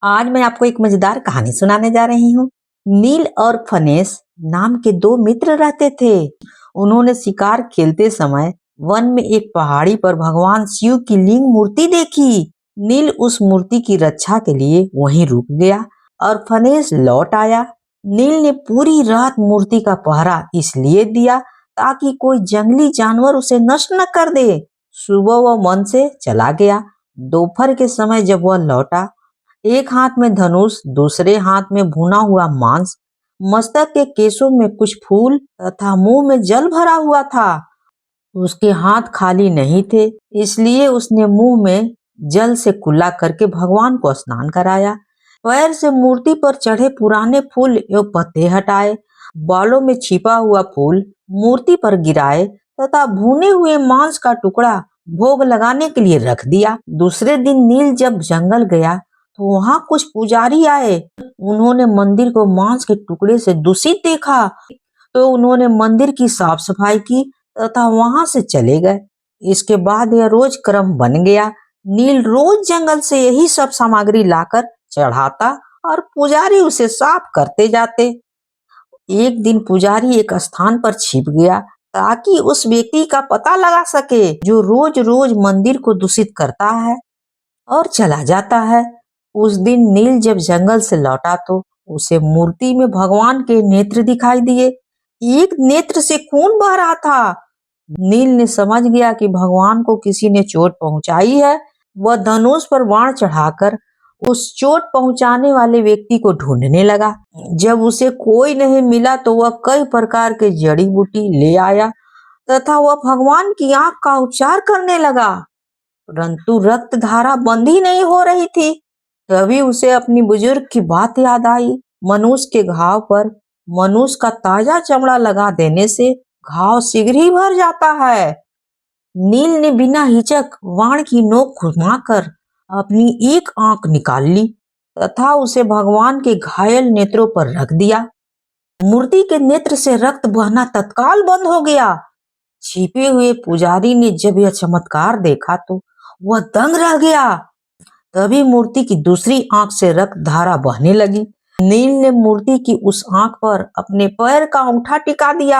आज मैं आपको एक मजेदार कहानी सुनाने जा रही हूँ। नील और फनेस नाम के दो मित्र रहते थे। उन्होंने शिकार खेलते समय वन में एक पहाड़ी पर भगवान शिव की लिंग मूर्ति देखी। नील उस मूर्ति की रक्षा के लिए वहीं रुक गया और फनेस लौट आया। नील ने पूरी रात मूर्ति का पहरा इसलिए दिया ताकि कोई जंगली जानवर उसे नष्ट न कर दे। सुबह वह मन से चला गया। दोपहर के समय जब वह लौटा, एक हाथ में धनुष, दूसरे हाथ में भुना हुआ मांस, मस्तक के केसों में कुछ फूल तथा मुंह में जल भरा हुआ था। उसके हाथ खाली नहीं थे, इसलिए उसने मुंह में जल से कुल्ला करके भगवान को स्नान कराया। पैर से मूर्ति पर चढ़े पुराने फूल एवं पत्ते हटाए, बालों में छिपा हुआ फूल मूर्ति पर गिराए तथा भुने हुए मांस का टुकड़ा भोग लगाने के लिए रख दिया। दूसरे दिन नील जब जंगल गया तो वहां कुछ पुजारी आए। उन्होंने मंदिर को मांस के टुकड़े से दूषित देखा तो उन्होंने मंदिर की साफ सफाई की तथा वहां से चले गए। इसके बाद यह रोज क्रम बन गया। नील रोज जंगल से यही सब सामग्री लाकर चढ़ाता और पुजारी उसे साफ करते जाते। एक दिन पुजारी एक स्थान पर छिप गया ताकि उस व्यक्ति का पता लगा सके जो रोज रोज मंदिर को दूषित करता है और चला जाता है। उस दिन नील जब जंगल से लौटा तो उसे मूर्ति में भगवान के नेत्र दिखाई दिए। एक नेत्र से खून बह रहा था। नील ने समझ गया कि भगवान को किसी ने चोट पहुंचाई है। वह धनुष पर बाण चढ़ाकर उस चोट पहुंचाने वाले व्यक्ति को ढूंढने लगा। जब उसे कोई नहीं मिला तो वह कई प्रकार के जड़ी बूटी ले आया तथा वह भगवान की आंख का उपचार करने लगा, परंतु रक्त धारा बंद ही नहीं हो रही थी। तभी उसे अपनी बुजुर्ग की बात याद आई। मनुष्य के घाव पर मनुष्य का ताजा चमड़ा लगा देने से घाव शीघ्र ही भर जाता है। नील ने बिना हिचक बाण की नोक घुमाकर अपनी एक आंख निकाल ली तथा उसे भगवान के घायल नेत्रों पर रख दिया। मूर्ति के नेत्र से रक्त बहना तत्काल बंद हो गया। छिपे हुए पुजारी ने जब यह चमत्कार देखा तो वह दंग रह गया। तभी मूर्ति की दूसरी आंख से रक्त धारा बहने लगी। नील ने मूर्ति की उस आंख पर अपने पैर का अंगूठा टिका दिया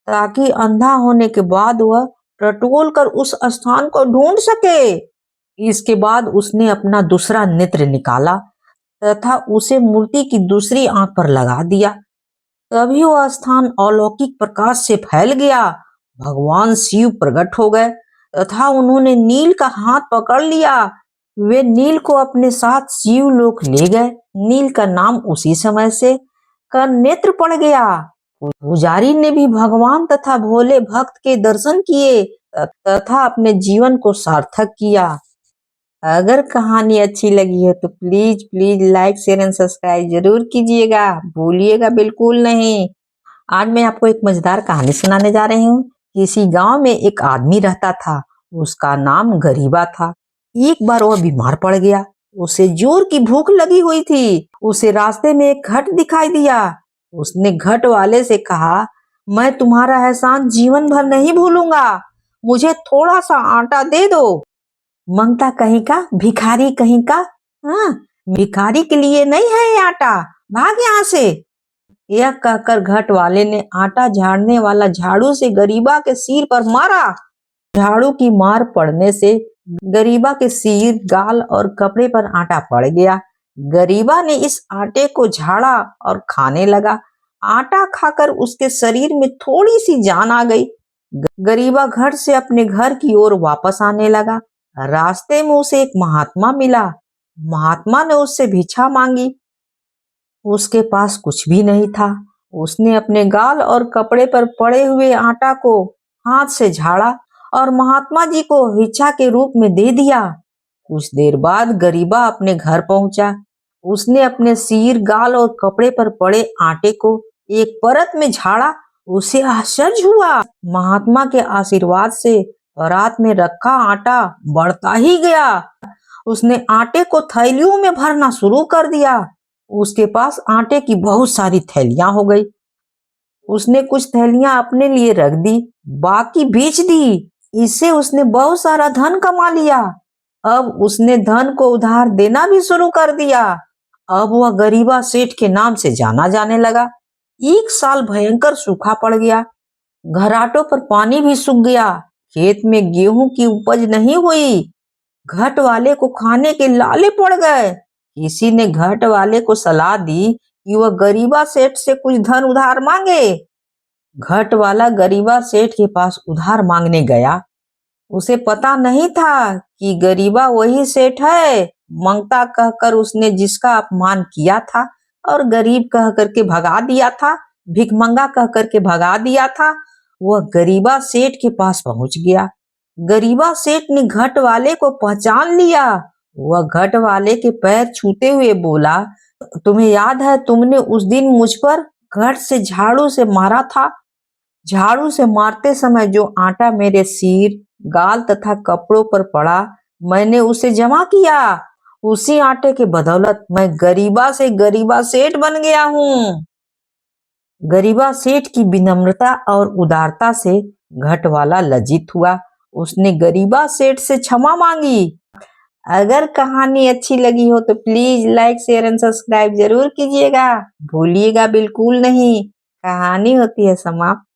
ताकि अंधा होने के बाद वह टटोल कर उस स्थान को ढूंढ सके। इसके बाद उसने अपना दूसरा नेत्र निकाला तथा उसे मूर्ति की दूसरी आंख पर लगा दिया। तभी वह स्थान अलौकिक प्रकाश से फैल गया। भगवान शिव प्रकट हो गए तथा उन्होंने नील का हाथ पकड़ लिया। वे नील को अपने साथ शिव लोक ले गए। नील का नाम उसी समय से का नेत्र पड़ गया। पुजारी ने भी भगवान तथा भोले भक्त के दर्शन किए तथा अपने जीवन को सार्थक किया। अगर कहानी अच्छी लगी हो तो please please like share and subscribe जरूर कीजिएगा, भूलिएगा बिल्कुल नहीं। आज मैं आपको एक मजेदार कहानी सुनाने जा रही हूँ। किसी गांव में एक आदमी रहता था। उसका नाम गरीबा था। एक बार वह बीमार पड़ गया। उसे जोर की भूख लगी हुई थी। उसे रास्ते में एक घट दिखाई दिया। उसने घट वाले से कहा, मैं तुम्हारा एहसान जीवन भर नहीं भूलूंगा, मुझे थोड़ा सा आटा दे दो। मंगता कहीं का, भिखारी कहीं का। हाँ, भिखारी के लिए नहीं है ये आटा, भाग यहाँ से। यह कहकर घट वाले ने आटा झाड़ने वाला झाड़ू से गरीबा के सिर पर मारा। झाड़ू की मार पड़ने से गरीबा के सिर, गाल और कपड़े पर आटा पड़ गया। गरीबा ने इस आटे को झाड़ा और खाने लगा। आटा खाकर उसके शरीर में थोड़ी सी जान आ गई। गरीबा घर से अपने घर की ओर वापस आने लगा। रास्ते में उसे एक महात्मा मिला। महात्मा ने उससे भिक्षा मांगी। उसके पास कुछ भी नहीं था। उसने अपने गाल और कपड़े पर पड़े हुए आटा को हाथ से झाड़ा और महात्मा जी को भिक्षा के रूप में दे दिया। कुछ देर बाद गरीबा अपने घर पहुंचा। उसने अपने सिर, गाल और कपड़े पर पड़े आटे को एक परत में झाड़ा। उसे आश्चर्य हुआ। महात्मा के आशीर्वाद से रात में रखा आटा बढ़ता ही गया। उसने आटे को थैलियों में भरना शुरू कर दिया। उसके पास आटे की बहुत सारी थैलियां हो गई। उसने कुछ थैलियां अपने लिए रख दी, बाकी बेच दी। इससे उसने बहुत सारा धन कमा लिया। अब उसने धन को उधार देना भी शुरू कर दिया। अब वह गरीबा सेठ के नाम से जाना जाने लगा। एक साल भयंकर सूखा पड़ गया, घराटों पर पानी भी सूख गया, खेत में गेहूं की उपज नहीं हुई, घट वाले को खाने के लाले पड़ गए। किसी ने घट वाले को सलाह दी कि वह गरीबा सेठ से कुछ धन उधार मांगे। घट वाला गरीबा सेठ के पास उधार मांगने गया। उसे पता नहीं था कि गरीबा वही सेठ है, मंगता कहकर उसने जिसका अपमान किया था और गरीब कह करके भगा दिया था, भिखमंगा कह करके भगा दिया था। वह गरीबा सेठ के पास पहुंच गया। गरीबा सेठ ने घट वाले को पहचान लिया। वह घट वाले के पैर छूते हुए बोला, तुम्हें याद है तुमने उस दिन मुझ पर घट से झाड़ू से मारा था? झाड़ू से मारते समय जो आटा मेरे सिर, गाल तथा कपड़ों पर पड़ा, मैंने उसे जमा किया। उसी आटे के बदौलत मैं गरीबा से गरीबा सेठ बन गया हूँ। गरीबा सेठ की विनम्रता और उदारता से घट वाला लज्जित हुआ। उसने गरीबा सेठ से क्षमा मांगी। अगर कहानी अच्छी लगी हो तो please like share and subscribe जरूर कीजिएगा, भूलिएगा बिल्कुल नहीं। कहानी होती है समाप्त।